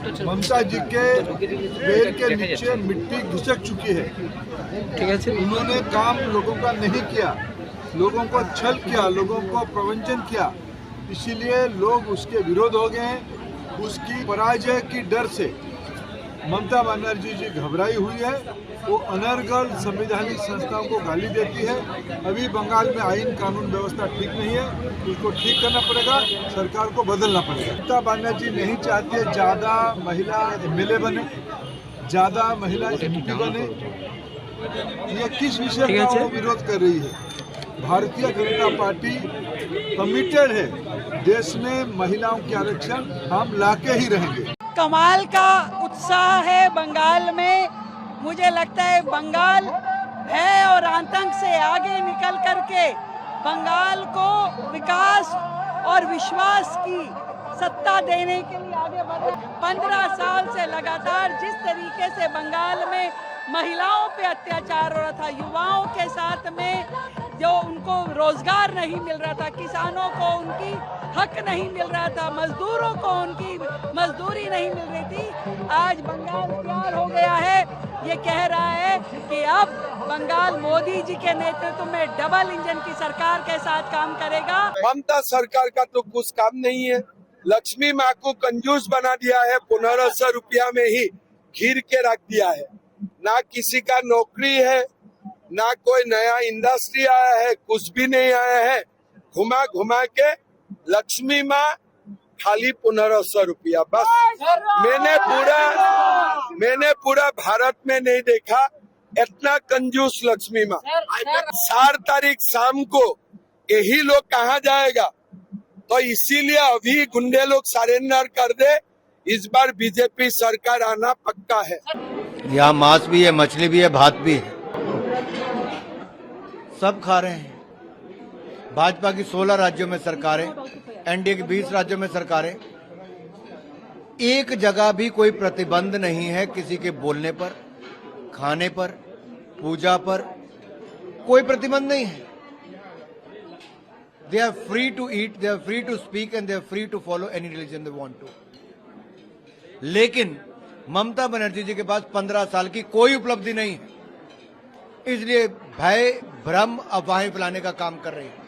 ममता जी के पैर के नीचे मिट्टी घिसक चुकी है। उन्होंने काम लोगों का नहीं किया, लोगों को छल किया, लोगों को प्रवंचन किया, इसीलिए लोग उसके विरोध हो गए हैं। उसकी पराजय की डर से ममता बनर्जी जी घबराई हुई है। वो अनर्गल संवैधानिक संस्थाओं को गाली देती है। अभी बंगाल में आईन कानून व्यवस्था ठीक नहीं है, उसको ठीक करना पड़ेगा, सरकार को बदलना पड़ेगा। ममता बनर्जी नहीं चाहती है ज़्यादा महिला MLA बने, ज़्यादा महिला MP बने। ये किस विषय का वो विरोध कर रही है? भारतीय जनता पार्टी कमिटेड है, देश में महिलाओं के आरक्षण हम लाके ही रहेंगे। कमाल का उत्साह है बंगाल में। मुझे लगता है बंगाल भय और आतंक से आगे निकल करके बंगाल को विकास और विश्वास की सत्ता देने के लिए आगे बढ़ रहा है। 15 साल से लगातार जिस तरीके से बंगाल में महिलाओं पे अत्याचार हो रहा था, युवाओं के साथ में जो उनको रोजगार नहीं मिल रहा था, किसानों को उनकी हक नहीं मिल रहा था, मजदूरों को उनकी मजदूरी नहीं मिल रही थी, आज बंगाल तैयार हो गया है। ये कह रहा है कि अब बंगाल मोदी जी के नेतृत्व में डबल इंजन की सरकार के साथ काम करेगा। ममता सरकार का तो कुछ काम नहीं है। लक्ष्मी माँ को कंजूस बना दिया है, 1500 रुपया में ही घिर के रख दिया है। ना किसी का नौकरी है, ना कोई नया इंडस्ट्री आया है, कुछ भी नहीं आया है। घुमा घुमा के लक्ष्मी माँ खाली 1500 रुपया बस। मैंने पूरा भारत में नहीं देखा इतना कंजूस लक्ष्मी माँ। 4 तारीख शाम को यही लोग कहाँ जाएगा? तो इसीलिए अभी गुंडे लोग सरेंडर कर दे। इस बार बीजेपी सरकार आना पक्का है। यहाँ मांस भी है, मछली भी है, भात भी है, सब खा रहे हैं। भाजपा की 16 राज्यों में सरकारें, एनडीए की 20 राज्यों में सरकारें, एक जगह भी कोई प्रतिबंध नहीं है किसी के बोलने पर, खाने पर, पूजा पर, कोई प्रतिबंध नहीं है। They are free to eat, they are free to speak and they are free to follow any religion they want to. लेकिन ममता बनर्जी जी के पास 15 साल की कोई उपलब्धि नहीं है, इसलिए भय, भ्रम, अफवाहें फैलाने का काम कर रही है।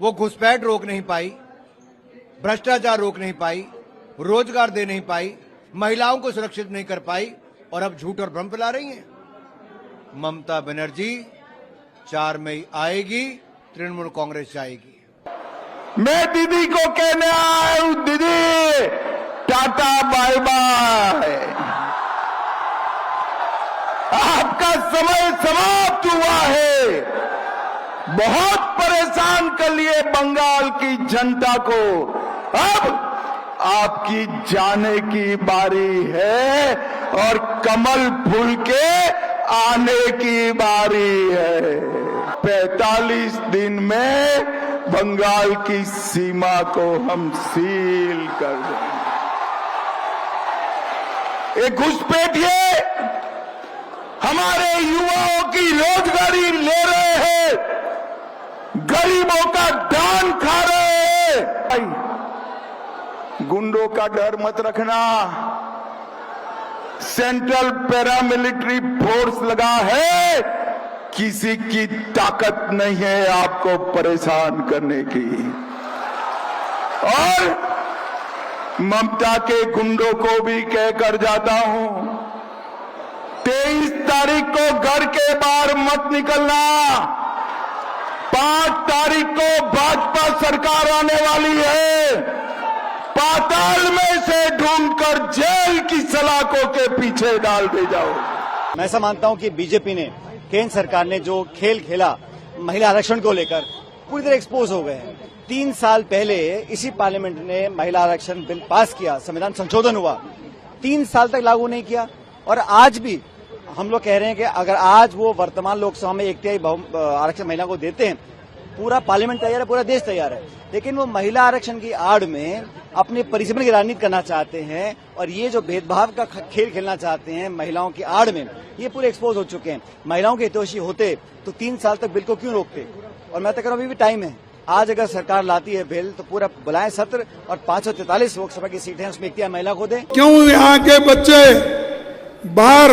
वो घुसपैठ रोक नहीं पाई, भ्रष्टाचार रोक नहीं पाई, रोजगार दे नहीं पाई, महिलाओं को सुरक्षित नहीं कर पाई और अब झूठ और भ्रम फैला रही हैं। ममता बनर्जी 4 मई आएगी, तृणमूल कांग्रेस जाएगी। मैं दीदी को कहने आया हूं, दीदी टाटा बाय बाय, आपका समय समाप्त हुआ है। बहुत परेशान कर लिए बंगाल की जनता को, अब आपकी जाने की बारी है और कमल फूल के आने की बारी है। 45 दिन में बंगाल की सीमा को हम सील कर देंगे। एक घुसपैठिए हमारे युवाओं की रोजगारी ले रहे हैं, गरीबों का दान खा रहे हैं। गुंडों का डर मत रखना, सेंट्रल पैरामिलिट्री फोर्स लगा है, किसी की ताकत नहीं है आपको परेशान करने की। और ममता के गुंडों को भी कहकर जाता हूं, 23 तारीख को घर के बाहर मत निकलना। 5 तारीख को भाजपा सरकार आने वाली है, पाताल में से ढूंढकर जेल की सलाखों के पीछे डाल दे जाओ। मैं ऐसा मानता हूं कि बीजेपी ने, केंद्र सरकार ने जो खेल खेला महिला आरक्षण को लेकर, पूरी तरह एक्सपोज हो गए हैं। 3 साल पहले इसी पार्लियामेंट ने महिला आरक्षण बिल पास किया, संविधान संशोधन हुआ, 3 साल तक लागू नहीं किया। और आज भी हम लोग कह रहे हैं कि अगर आज वो वर्तमान लोकसभा में 1/3 आरक्षण महिला को देते हैं, पूरा पार्लियामेंट तैयार है, पूरा देश तैयार है। लेकिन वो महिला आरक्षण की आड़ में अपने परिश्रम की राजनीति करना चाहते हैं और ये जो भेदभाव का खेल खेलना चाहते हैं महिलाओं की आड़ में, ये पूरे एक्सपोज हो चुके हैं। महिलाओं के हितैषी होते तो 3 साल तक बिल को क्यों रोकते? और मैं तो कह रहा हूं अभी भी टाइम है, आज अगर सरकार लाती है बिल तो पूरा बुलाएं सत्र और 543 लोकसभा की सीटें हैं उसमें इख्तियार महिला को दें। क्यों यहाँ के बच्चे बाहर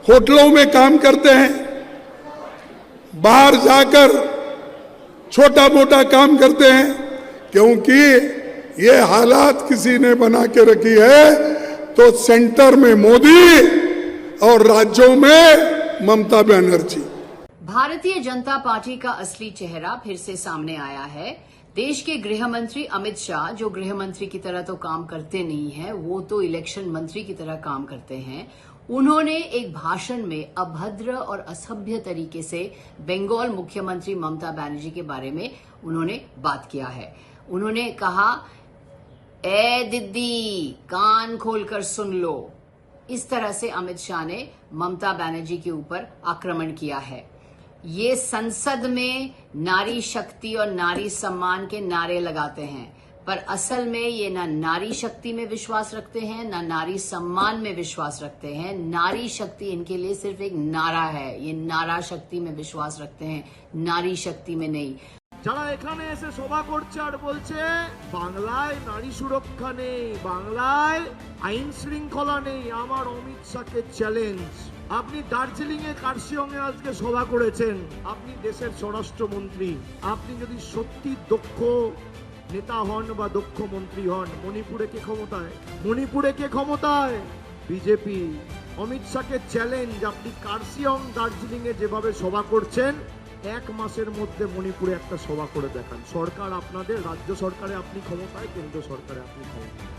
होटलों में काम करते हैं, बाहर जाकर छोटा मोटा काम करते हैं? क्योंकि ये हालात किसी ने बना के रखी है। तो सेंटर में मोदी और राज्यों में ममता बनर्जी। भारतीय जनता पार्टी का असली चेहरा फिर से सामने आया है। देश के गृह मंत्री अमित शाह, जो गृह मंत्री की तरह तो काम करते नहीं है, वो तो इलेक्शन मंत्री की तरह काम करते हैं। उन्होंने एक भाषण में अभद्र और असभ्य तरीके से बंगाल मुख्यमंत्री ममता बनर्जी के बारे में उन्होंने बात किया है। उन्होंने कहा, ए दीदी कान खोलकर सुन लो। इस तरह से अमित शाह ने ममता बनर्जी के ऊपर आक्रमण किया है। ये संसद में नारी शक्ति और नारी सम्मान के नारे लगाते हैं, पर असल में ये ना नारी शक्ति में विश्वास रखते हैं ना नारी सम्मान में विश्वास रखते हैं। नारी शक्ति इनके लिए सिर्फ एक नारा है। ये नारा शक्ति में विश्वास रखते हैं, नारी शक्ति में नहीं। যারা এখানে এসে সভা করছে আর বলছে বাংলায় নারী সুরক্ষা নেই, বাংলায় আইন শৃঙ্খলা নেই, আমার অমিত শাহকে চ্যালেঞ্জ। আপনি দার্জিলিং এ কার্শিয়ং এ আজকে সভা করেছেন, আপনি দেশের স্বরাষ্ট্রমন্ত্রী। আপনি যদি সত্যি দক্ষ নেতা হন বা দক্ষ মন্ত্রী হন, মণিপুরে কে ক্ষমতায়? মণিপুরে কে ক্ষমতায়? বিজেপি। অমিত শাহকে চ্যালেঞ্জ, আপনি কার্শিয়ং দার্জিলিং এ যেভাবে সভা করছেন, এক মাসের মধ্যে মণিপুরে একটা সভা করে দেখান। সরকার আপনাদের, রাজ্য সরকারে আপনি ক্ষমতায়, কেন্দ্র সরকারে আপনি ক্ষমতায়।